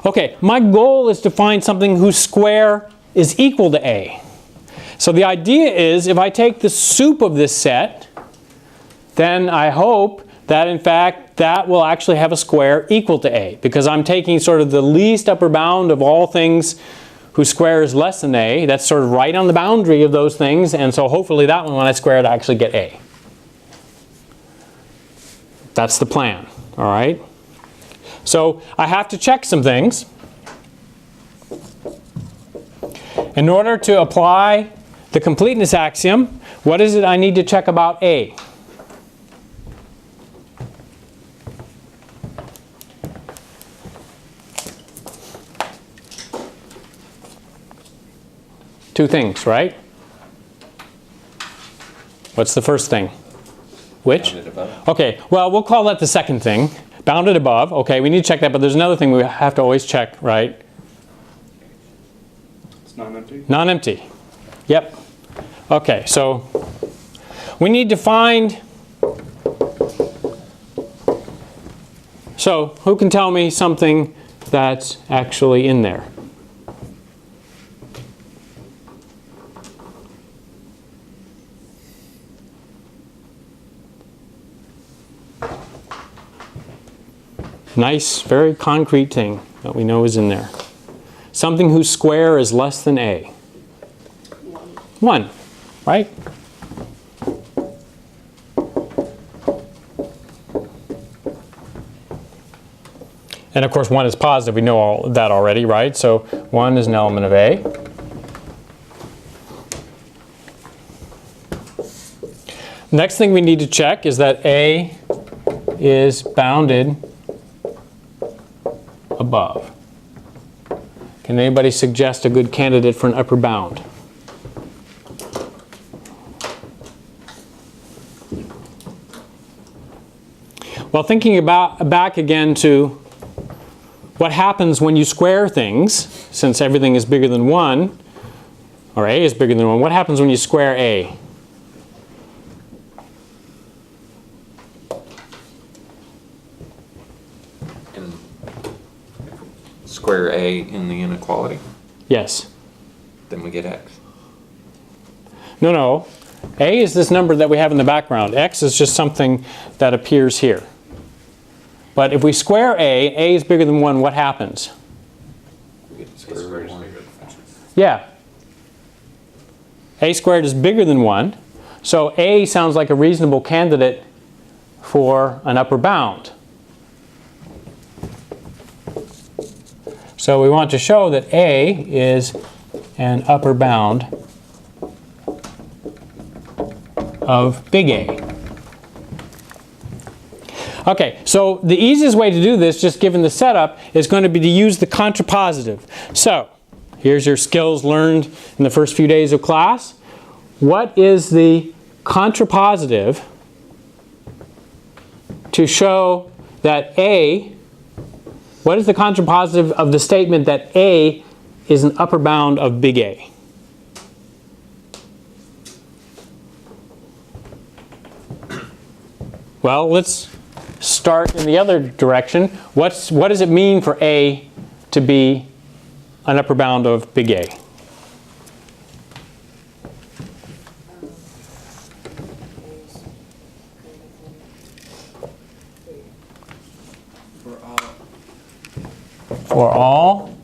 Okay, my goal is to find something whose square is equal to A. So the idea is if I take the sup of this set, then I hope that in fact that will actually have a square equal to A, because I'm taking sort of the least upper bound of all things whose square is less than A. That's sort of right on the boundary of those things, and so hopefully that one, when I square it, I actually get A. That's the plan, all right? So I have to check some things. In order to apply the completeness axiom, what is it I need to check about A? Two things, right? What's the first thing? Which? Bounded above. Okay, well, we'll call that the second thing. Bounded above. Okay, we need to check that, but there's another thing we have to always check, right? It's non-empty? Non-empty. Yep. Okay, so we need to find... So, who can tell me something that's actually in there? Nice, very concrete thing that we know is in there. Something whose square is less than A. 1, right? And of course 1 is positive, we know all that already, right? So 1 is an element of A. Next thing we need to check is that A is bounded above. Can anybody suggest a good candidate for an upper bound? Well, thinking back again to what happens when you square things, since everything is bigger than 1, or A is bigger than 1, what happens when you square A? Square A in the inequality, Yes. then we get X. No, no. A is this number that we have in the background. X is just something that appears here. But if we square A is bigger than 1, what happens? We get the square root of 1. Yeah. A squared is bigger than 1. So A sounds like a reasonable candidate for an upper bound. So we want to show that A is an upper bound of big A. Okay, so the easiest way to do this, just given the setup, is going to be to use the contrapositive. So here's your skills learned in the first few days of class. What is the contrapositive to show that A, what is the contrapositive of the statement that A is an upper bound of big A? Well, let's start in the other direction. What does it mean for A to be an upper bound of big A? For all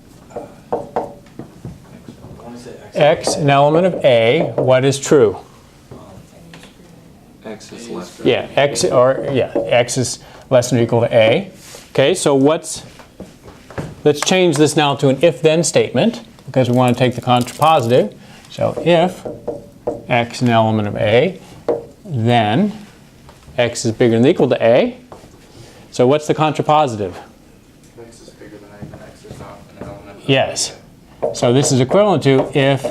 X an element of A, what is true? X is less than Yeah, X is less than or equal to A. Okay, so let's change this now to an if-then statement because we want to take the contrapositive. So if X an element of A, then X is bigger than or equal to A. So what's the contrapositive? X is bigger than A, and X is not an element of Yes. So this is equivalent to if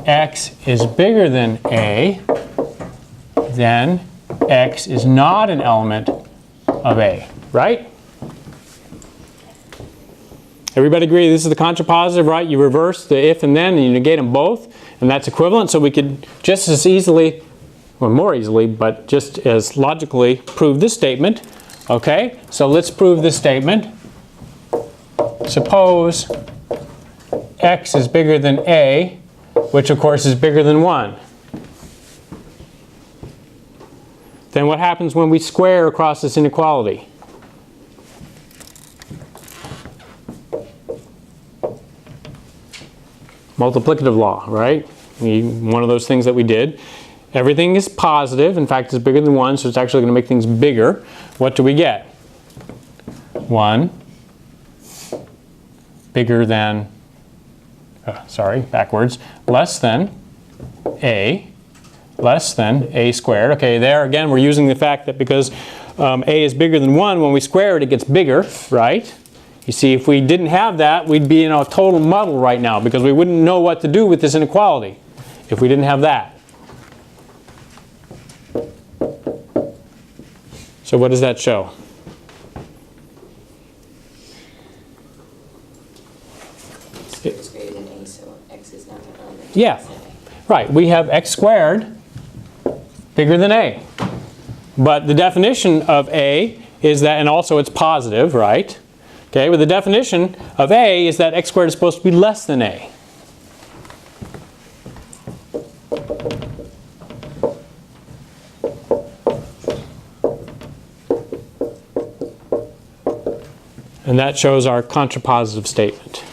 X is bigger than A, then X is not an element of A, right? Everybody agree this is the contrapositive, right? You reverse the if and then and you negate them both, and that's equivalent. So we could just as easily, well, more easily, but just as logically prove this statement. Okay, so let's prove this statement. suppose x is bigger than a, which of course is bigger than 1. Then what happens when we square across this inequality? Multiplicative law, right? One of those things that we did. Everything is positive. In fact, it's bigger than 1, so it's actually going to make things bigger. What do we get? 1 bigger than, backwards, less than a squared. Okay, there again we're using the fact that because a is bigger than 1, when we square it, it gets bigger, right? You see, if we didn't have that, we'd be in a total muddle right now because we wouldn't know what to do with this inequality if we didn't have that. So what does that show? It's greater than a, so x is not an element. Yeah, right. We have x squared bigger than a. But the definition of a is that, and also it's positive, right? Okay, but the definition of a is that x squared is supposed to be less than a. And that shows our contrapositive statement.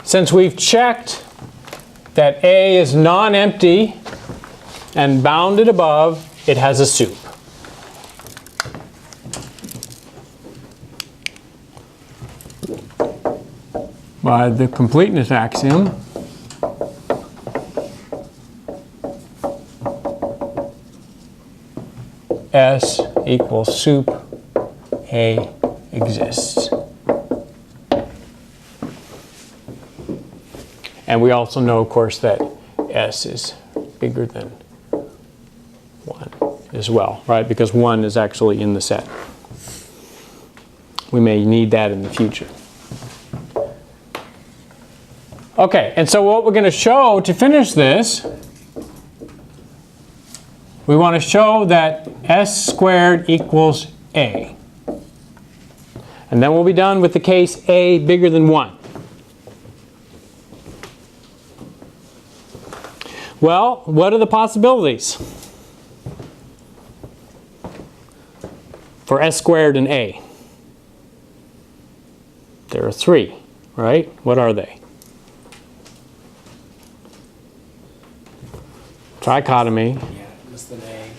Since we've checked that A is non-empty and bounded above, it has a sup. By the completeness axiom, S equals sup A exists. And we also know, of course, that S is bigger than 1 as well, right? Because 1 is actually in the set. We may need that in the future. Okay, and so what we're going to show to finish this, we want to show that S squared equals A. And then we'll be done with the case A bigger than 1. Well, what are the possibilities for S squared and A? There are 3, right? What are they? Trichotomy.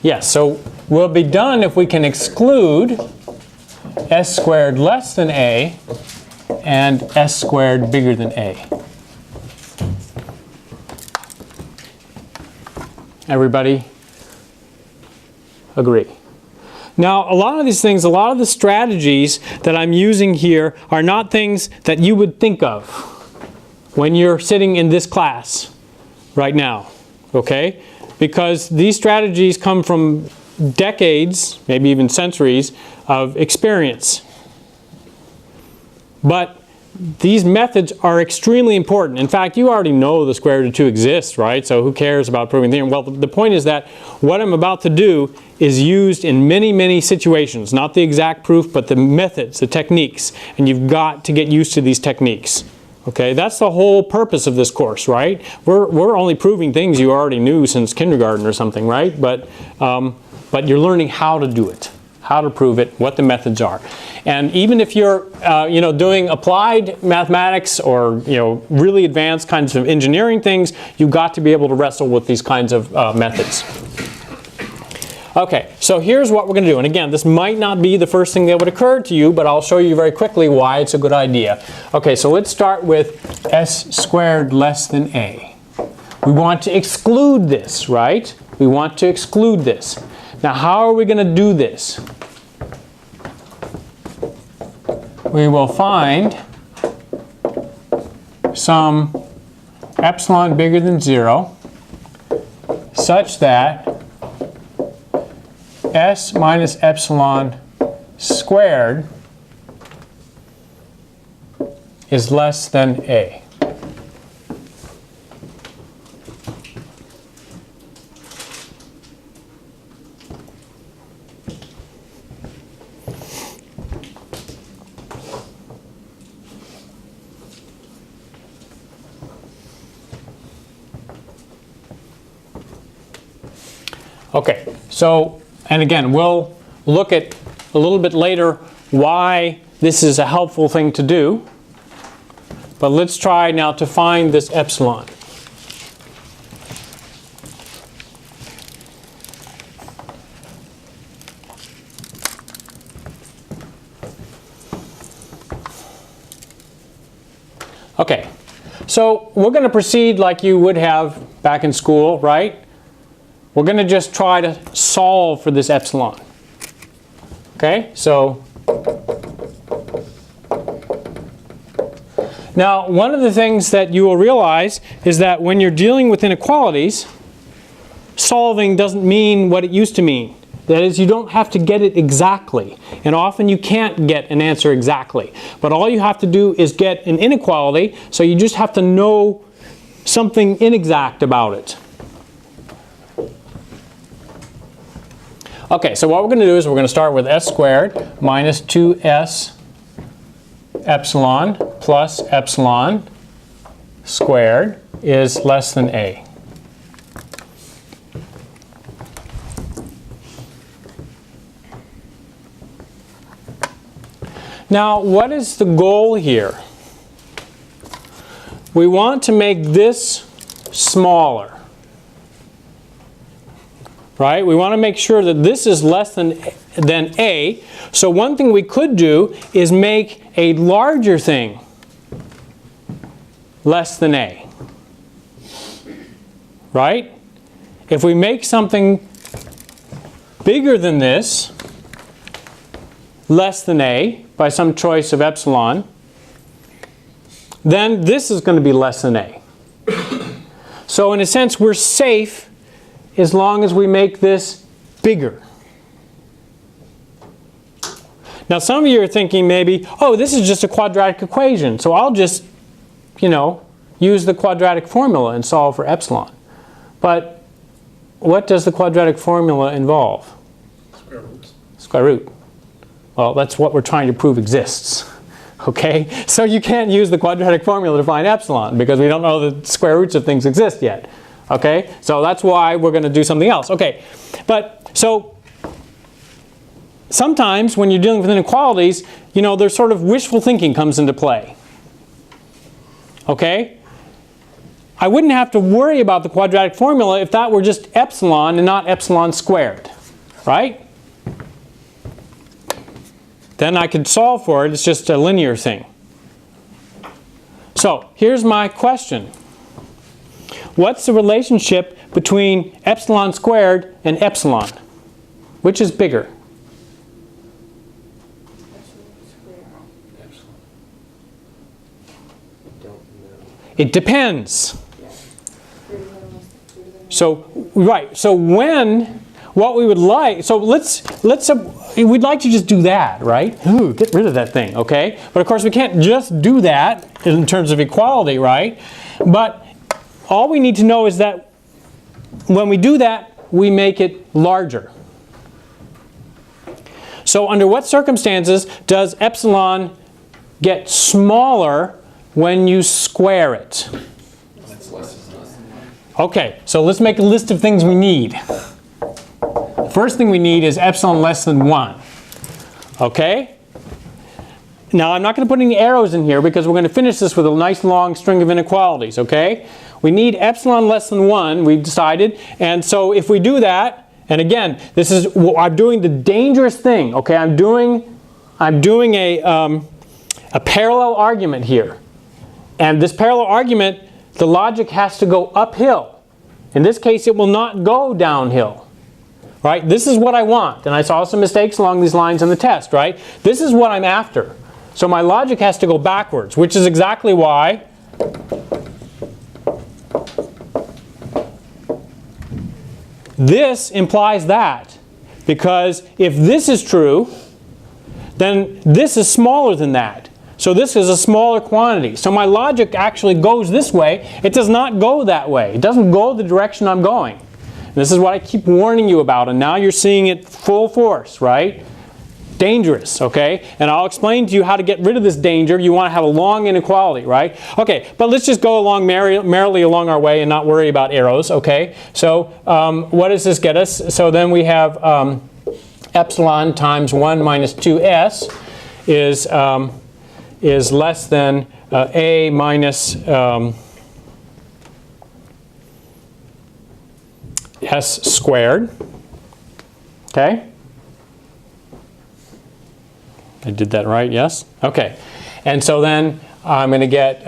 Yes, so we'll be done if we can exclude S squared less than A and S squared bigger than A. Everybody agree? Now, a lot of these things, a lot of the strategies that I'm using here are not things that you would think of when you're sitting in this class right now, okay? Because these strategies come from decades, maybe even centuries, of experience. But these methods are extremely important. In fact, you already know the square root of 2 exists, right? So who cares about proving theorem? Well, the point is that what I'm about to do is used in many, many situations. Not the exact proof, but the methods, the techniques. And you've got to get used to these techniques. Okay, that's the whole purpose of this course, right? We're only proving things you already knew since kindergarten or something, right? But you're learning how to do it, how to prove it, what the methods are. And even if you're doing applied mathematics or really advanced kinds of engineering things, you've got to be able to wrestle with these kinds of methods. Okay, so here's what we're going to do. And again, this might not be the first thing that would occur to you, but I'll show you very quickly why it's a good idea. Okay, so let's start with S squared less than A. We want to exclude this, right? We want to exclude this. Now, how are we going to do this? We will find some epsilon bigger than 0 such that S minus epsilon squared is less than A. Okay, so, and again, we'll look at a little bit later why this is a helpful thing to do. But let's try now to find this epsilon. Okay, so we're going to proceed like you would have back in school, right? We're going to just try to solve for this epsilon. Okay, so now one of the things that you will realize is that when you're dealing with inequalities, solving doesn't mean what it used to mean. That is, you don't have to get it exactly. And often you can't get an answer exactly. But all you have to do is get an inequality, so you just have to know something inexact about it. Okay, so what we're going to do is we're going to start with s squared minus 2s epsilon plus epsilon squared is less than a. Now, what is the goal here? We want to make this smaller, right? We want to make sure that this is less than a. So one thing we could do is make a larger thing less than a, right? If we make something bigger than this, less than a, by some choice of epsilon, then this is going to be less than a. So in a sense, we're safe as long as we make this bigger. Now some of you are thinking maybe, oh, this is just a quadratic equation, so I'll just, use the quadratic formula and solve for epsilon. But what does the quadratic formula involve? Square root. Square root. Well, that's what we're trying to prove exists. Okay? So you can't use the quadratic formula to find epsilon because we don't know the square roots of things exist yet. Okay? So that's why we're going to do something else. Okay. But so sometimes when you're dealing with inequalities, there's sort of wishful thinking comes into play. Okay? I wouldn't have to worry about the quadratic formula if that were just epsilon and not epsilon squared. Right? Then I could solve for it. It's just a linear thing. So here's my question. What's the relationship between epsilon squared and epsilon? Which is bigger? It depends. So, right. So what we would like, so we'd like to just do that, right? Ooh, get rid of that thing, okay? But of course we can't just do that in terms of equality, right? But all we need to know is that when we do that, we make it larger. So under what circumstances does epsilon get smaller when you square it? Okay, so let's make a list of things we need. First thing we need is epsilon less than 1. Okay? Now I'm not going to put any arrows in here because we're going to finish this with a nice long string of inequalities. Okay? We need epsilon less than 1, we've decided. And so if we do that, and again, this is, I'm doing the dangerous thing. Okay? I'm doing a parallel argument here. And this parallel argument, the logic has to go uphill. In this case, it will not go downhill. Right? This is what I want. And I saw some mistakes along these lines in the test, right? This is what I'm after. So my logic has to go backwards, which is exactly why this implies that. Because if this is true, then this is smaller than that. So this is a smaller quantity. So my logic actually goes this way. It does not go that way. It doesn't go the direction I'm going. This is what I keep warning you about, and now you're seeing it full force, right? dangerous, okay? And I'll explain to you how to get rid of this danger. You want to have a long inequality, right? Okay, but let's just go along merrily along our way and not worry about arrows, okay? So what does this get us? So then we have epsilon times 1 minus 2s is less than a minus s squared, okay? I did that right, yes? Okay. And so then I'm going to get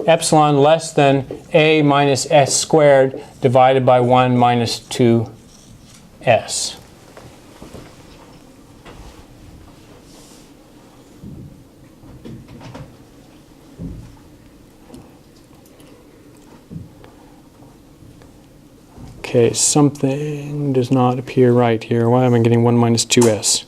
epsilon less than a minus s squared divided by 1 minus 2s. Okay, something does not appear right here. Why am I getting 1 minus 2s?